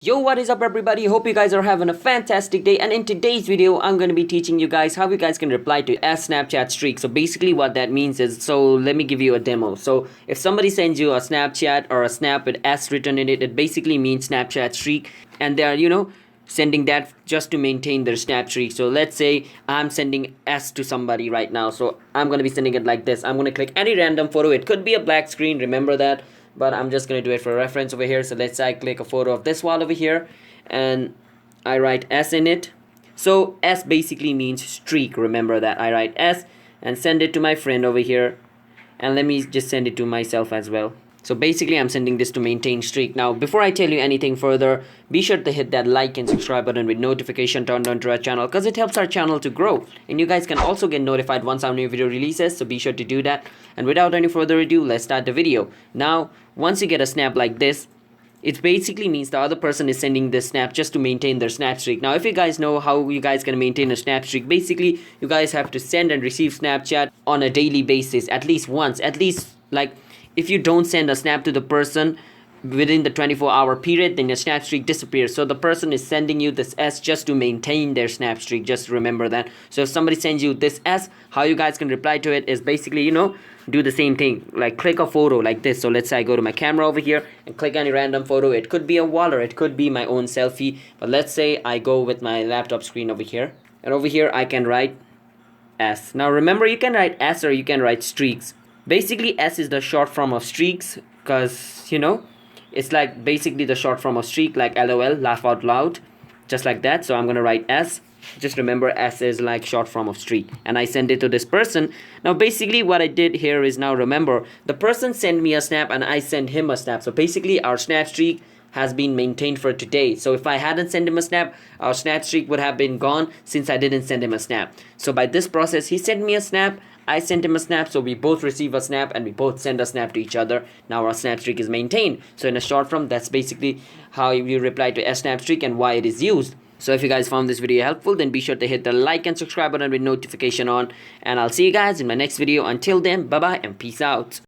Yo, what is up everybody? Hope you guys are having a fantastic day, and in today's video I'm going to be teaching you guys how you guys can reply to a Snapchat streak. So basically what that means is, so let me give you a demo. So if somebody sends you a Snapchat or a snap with S written in it, it basically means Snapchat streak, and they're sending that just to maintain their snap streak. So let's say I'm sending S to somebody right now, so I'm going to be sending it like this. I'm going to click any random photo. It could be a black screen, remember that, but I'm just going to do it for reference over here. So let's say I click a photo of this wall over here and I write S in it. So S basically means streak, remember that. I write S and send it to my friend over here, and let me just send it to myself as well. So basically I'm sending this to maintain streak. Now before I tell you anything further, be sure to hit that like and subscribe button with notification turned on to our channel, because it helps our channel to grow, and you guys can also get notified once our new video releases, so be sure to do that. And without any further ado, let's start the video. Now once you get a snap like this, it basically means the other person is sending this snap just to maintain their snap streak. Now if you guys know how you guys can maintain a snap streak, basically you guys have to send and receive Snapchat on a daily basis, at least once. At least, like, if you don't send a snap to the person within the 24-hour period, then your snap streak disappears. So the person is sending you this S just to maintain their snap streak. Just remember that. So if somebody sends you this S, how you guys can reply to it is basically, do the same thing. Like, click a photo like this. So let's say I go to my camera over here and click any random photo. It could be a wall or it could be my own selfie, but let's say I go with my laptop screen over here, and over here I can write S. Now remember, you can write S or you can write streaks. Basically S is the short form of streaks, because it's like basically the short form of streak, like LOL, laugh out loud, just like that. So I'm gonna write S. Just remember, S is like short form of streak, and I send it to this person. Now basically what I did here is, now remember, the person sent me a snap and I sent him a snap. So basically our snap streak has been maintained for today. So if I hadn't sent him a snap, our snap streak would have been gone, since I didn't send him a snap. So by this process, he sent me a snap, I sent him a snap, so we both receive a snap and we both send a snap to each other. Now our snap streak is maintained. So in a short form, that's basically how you reply to a snap streak and why it is used. So if you guys found this video helpful, then be sure to hit the like and subscribe button with notification on, and I'll see you guys in my next video. Until then, bye bye and peace out.